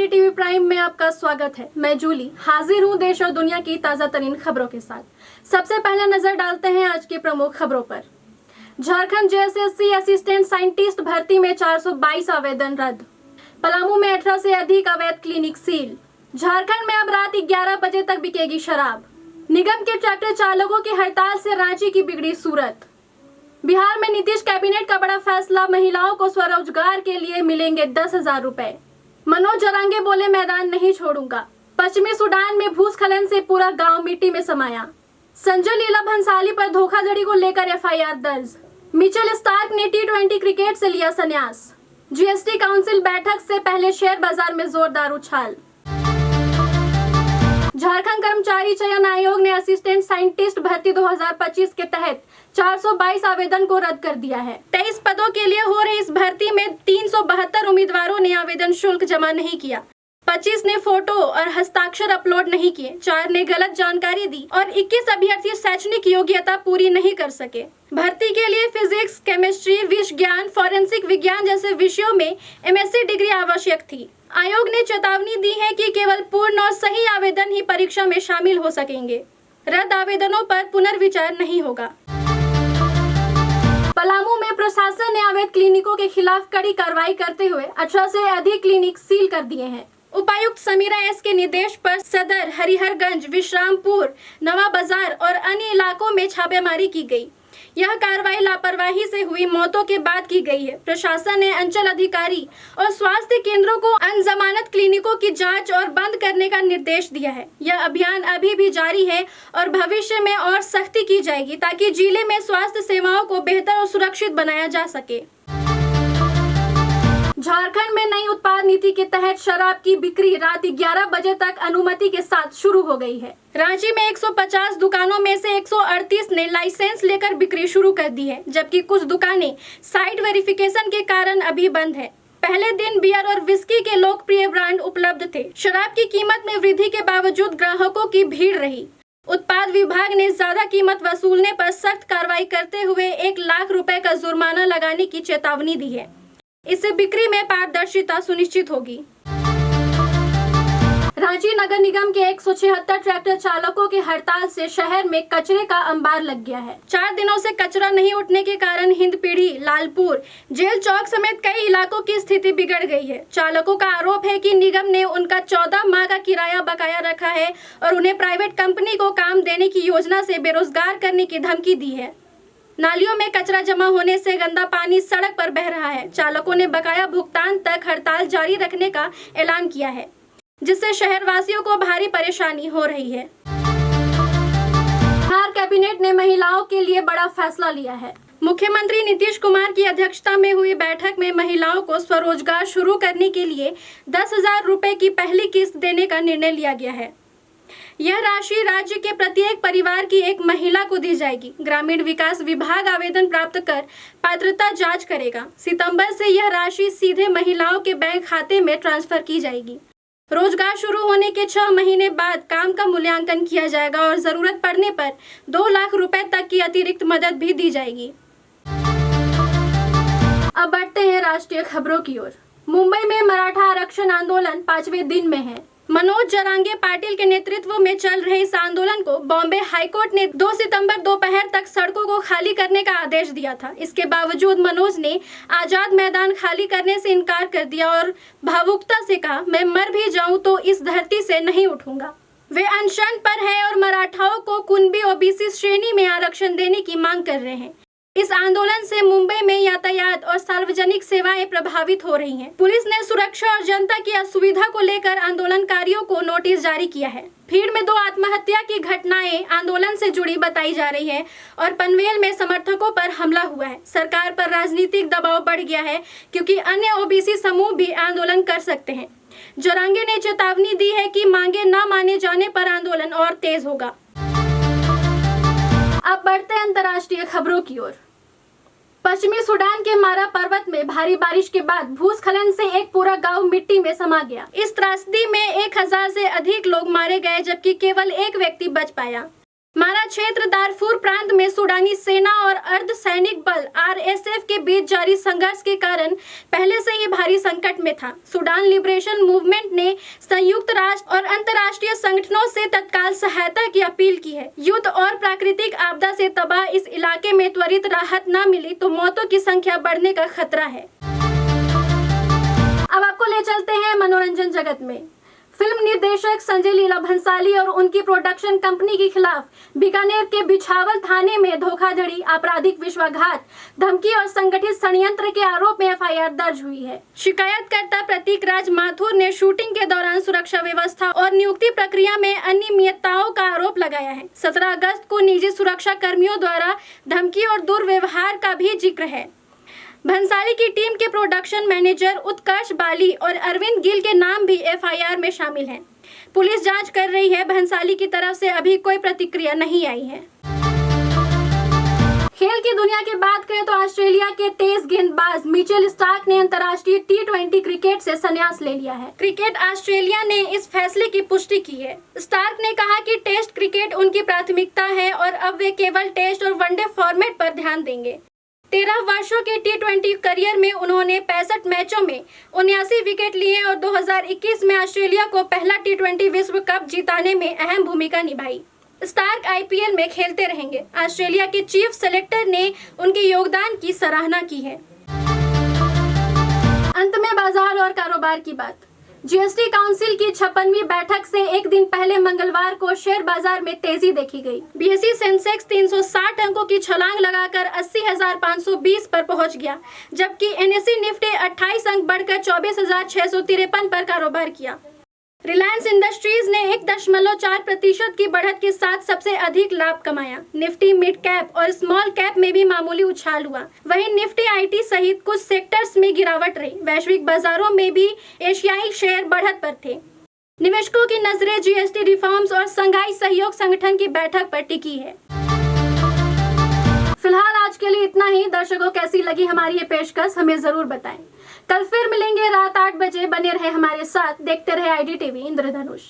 मेरी TV prime में आपका स्वागत है। मैं जूली हाजिर हूँ देश और दुनिया की ताजा तरीन खबरों के साथ। सबसे पहले नजर डालते हैं आज की प्रमुख खबरों पर। झारखंड जेएसएससी असिस्टेंट साइंटिस्ट भर्ती में 422 आवेदन रद्द। पलामू में 18 से अधिक अवैध क्लिनिक सील। झारखंड में अब रात 11 बजे तक बिकेगी शराब। निगम के ट्रैक्टर चालकों की हड़ताल से रांची की बिगड़ी सूरत। बिहार में नीतीश कैबिनेट का बड़ा फैसला, महिलाओं को स्वरोजगार के लिए मिलेंगे 10,000 रुपए। मनोज जरांगे बोले, मैदान नहीं छोड़ूंगा। पश्चिमी सूडान में भूस्खलन से पूरा गांव मिट्टी में समाया। संजय लीला भंसाली पर धोखाधड़ी को लेकर एफआईआर दर्ज। मिचेल स्टार्क ने T20 क्रिकेट से लिया संन्यास। जीएसटी काउंसिल बैठक से पहले शेयर बाजार में जोरदार उछाल। झारखंड कर्मचारी चयन आयोग ने असिस्टेंट साइंटिस्ट भर्ती 2025 के तहत 422 आवेदन को रद्द कर दिया है। 23 पदों के लिए हो रही इस भर्ती में 372 उम्मीदवारों ने आवेदन शुल्क जमा नहीं किया। 25 ने फोटो और हस्ताक्षर अपलोड नहीं किए, 4 ने गलत जानकारी दी और 21 अभ्यर्थी शैक्षणिक योग्यता पूरी नहीं कर सके। भर्ती के लिए फिजिक्स, केमिस्ट्री, विषज्ञान, फॉरेंसिक विज्ञान जैसे विषयों में MSc डिग्री आवश्यक थी। आयोग ने चेतावनी दी है कि केवल पूर्ण और सही आवेदन ही परीक्षा में शामिल हो सकेंगे। रद्द आवेदनों पर पुनर्विचार नहीं होगा। पलामू में प्रशासन ने अवैध क्लिनिकों के खिलाफ कड़ी कार्रवाई करते हुए 18 से अधिक क्लिनिक सील कर दिए हैं। उपायुक्त समीरा एस के निर्देश पर सदर, हरिहरगंज, विश्रामपुर, नवा बाजार और अन्य इलाकों में छापेमारी की गई। यह कार्रवाई लापरवाही से हुई मौतों के बाद की गई है। प्रशासन ने अंचल अधिकारी और स्वास्थ्य केंद्रों को अनजमानत क्लिनिकों की जांच और बंद करने का निर्देश दिया है। यह अभियान अभी भी जारी है और भविष्य में और सख्ती की जाएगी ताकि जिले में स्वास्थ्य सेवाओं को बेहतर और सुरक्षित बनाया जा सके। झारखंड में नई उत्पाद नीति के तहत शराब की बिक्री रात 11 बजे तक अनुमति के साथ शुरू हो गई है। रांची में 150 दुकानों में से 138 ने लाइसेंस लेकर बिक्री शुरू कर दी है, जबकि कुछ दुकानें साइट वेरिफिकेशन के कारण अभी बंद है। पहले दिन बियर और विस्की के लोकप्रिय ब्रांड उपलब्ध थे। शराब की कीमत में वृद्धि के बावजूद ग्राहकों की भीड़ रही। उत्पाद विभाग ने ज्यादा कीमत वसूलने पर सख्त कार्रवाई करते हुए 1 लाख रुपए का जुर्माना लगाने की चेतावनी दी है। इससे बिक्री में पारदर्शिता सुनिश्चित होगी। रांची नगर निगम के 176 ट्रैक्टर चालकों की हड़ताल से शहर में कचरे का अंबार लग गया है। 4 दिनों से कचरा नहीं उठने के कारण हिंदपीढ़ी, लालपुर, जेल चौक समेत कई इलाकों की स्थिति बिगड़ गई है। चालकों का आरोप है कि निगम ने उनका 14 माह का किराया बकाया रखा है और उन्हें प्राइवेट कंपनी को काम देने की योजना से बेरोजगार करने की धमकी दी है। नालियों में कचरा जमा होने से गंदा पानी सड़क पर बह रहा है। चालकों ने बकाया भुगतान तक हड़ताल जारी रखने का ऐलान किया है, जिससे शहरवासियों को भारी परेशानी हो रही है। बिहार कैबिनेट ने महिलाओं के लिए बड़ा फैसला लिया है। मुख्यमंत्री नीतीश कुमार की अध्यक्षता में हुई बैठक में महिलाओं को स्वरोजगार शुरू करने के लिए 10,000 रुपए की पहली किस्त देने का निर्णय लिया गया है। यह राशि राज्य के प्रत्येक परिवार की एक महिला को दी जाएगी। ग्रामीण विकास विभाग आवेदन प्राप्त कर पात्रता जांच करेगा। सितंबर से यह राशि सीधे महिलाओं के बैंक खाते में ट्रांसफर की जाएगी। रोजगार शुरू होने के 6 महीने बाद काम का मूल्यांकन किया जाएगा और जरूरत पड़ने पर 2 लाख रुपए तक की अतिरिक्त मदद भी दी जाएगी। अब बढ़ते हैं राष्ट्रीय खबरों की ओर। मुंबई में मराठा आरक्षण आंदोलन 5वें दिन में है। मनोज जरांगे पाटिल के नेतृत्व में चल रहे इस आंदोलन को बॉम्बे हाईकोर्ट ने 2 सितंबर दोपहर तक सड़कों को खाली करने का आदेश दिया था। इसके बावजूद मनोज ने आजाद मैदान खाली करने से इनकार कर दिया और भावुकता से कहा, मैं मर भी जाऊं तो इस धरती से नहीं उठूंगा। वे अनशन पर है और मराठाओं को कुनबी OBC श्रेणी में आरक्षण देने की मांग कर रहे हैं। इस आंदोलन से मुंबई में यातायात और सार्वजनिक सेवाएं प्रभावित हो रही हैं। पुलिस ने सुरक्षा और जनता की असुविधा को लेकर आंदोलनकारियों को नोटिस जारी किया है। भीड़ में 2 आत्महत्या की घटनाएं आंदोलन से जुड़ी बताई जा रही है और पनवेल में समर्थकों पर हमला हुआ है। सरकार पर राजनीतिक दबाव बढ़ गया है क्योंकि अन्य OBC समूह भी आंदोलन कर सकते हैं। जरांगे ने चेतावनी दी है कि मांगे न माने जाने पर आंदोलन और तेज होगा। अब बढ़ते हैं अंतर्राष्ट्रीय खबरों की ओर। पश्चिमी सूडान के मारा पर्वत में भारी बारिश के बाद भूस्खलन से एक पूरा गांव मिट्टी में समा गया। इस त्रासदी में 1000 से अधिक लोग मारे गए, जबकि केवल 1 व्यक्ति बच पाया। मारा क्षेत्र दारफूर प्रांत में सूडानी सेना और अर्ध सैनिक बल आरएसएफ के बीच जारी संघर्ष के कारण पहले से ही भारी संकट में था। सूडान लिबरेशन मूवमेंट ने संयुक्त राष्ट्र और अंतर्राष्ट्रीय संगठनों से तत्काल सहायता की अपील की है। युद्ध और प्राकृतिक आपदा से तबाह इस इलाके में त्वरित राहत न मिली तो मौतों की संख्या बढ़ने का खतरा है। अब आपको ले चलते हैं मनोरंजन जगत में। फिल्म निर्देशक संजय लीला भंसाली और उनकी प्रोडक्शन कंपनी के खिलाफ बीकानेर के बिछावल थाने में धोखाधड़ी, आपराधिक विश्वासघात, धमकी और संगठित षड्यंत्र के आरोप में एफआईआर दर्ज हुई है। शिकायतकर्ता प्रतीक राज माथुर ने शूटिंग के दौरान सुरक्षा व्यवस्था और नियुक्ति प्रक्रिया में अनियमितताओं का आरोप लगाया है। 17 अगस्त को निजी सुरक्षा कर्मियों द्वारा धमकी और दुर्व्यवहार का भी जिक्र है। भंसाली की टीम के प्रोडक्शन मैनेजर उत्कर्ष बाली और अरविंद गिल के नाम भी एफआईआर में शामिल हैं। पुलिस जांच कर रही है। भंसाली की तरफ से अभी कोई प्रतिक्रिया नहीं आई है। खेल की दुनिया की बात करें तो ऑस्ट्रेलिया के तेज गेंदबाज मिचेल स्टार्क ने अंतर्राष्ट्रीय T20 क्रिकेट से संन्यास ले लिया है। क्रिकेट ऑस्ट्रेलिया ने इस फैसले की पुष्टि की है। स्टार्क ने कहा कि टेस्ट क्रिकेट उनकी प्राथमिकता है और अब वे केवल टेस्ट और वनडे फॉर्मेट पर ध्यान देंगे। 13 वर्षों के T20 करियर में उन्होंने 65 मैचों में 79 विकेट लिए और 2021 में ऑस्ट्रेलिया को पहला T20 विश्व कप जिताने में अहम भूमिका निभाई। स्टार्क IPL में खेलते रहेंगे। ऑस्ट्रेलिया के चीफ सेलेक्टर ने उनके योगदान की सराहना की है। अंत में बाजार और कारोबार की बात। जीएसटी काउंसिल की 56वीं बैठक से एक दिन पहले मंगलवार को शेयर बाजार में तेजी देखी गई। बीएसई सेंसेक्स 360 अंकों की छलांग लगाकर 80,520 पर पहुंच गया, जबकि एनएसई निफ्टी 28 अंक बढ़कर 24,653 पर कारोबार किया। रिलायंस इंडस्ट्रीज ने 1.4% की बढ़त के साथ सबसे अधिक लाभ कमाया। निफ्टी मिड कैप और स्मॉल कैप में भी मामूली उछाल हुआ। वहीं निफ्टी आईटी सहित कुछ सेक्टर्स में गिरावट रही। वैश्विक बाजारों में भी एशियाई शेयर बढ़त पर थे। निवेशकों की नजरें जीएसटी रिफॉर्म्स और संघाई सहयोग संगठन की बैठक पर टिकी है। फिलहाल आज के लिए इतना ही। दर्शकों, कैसी लगी हमारी ये पेशकश हमें जरूर बताएं। कल फिर मिलेंगे रात 8 बजे। बने रहे हमारे साथ, देखते रहे IDTV इंद्रधनुष।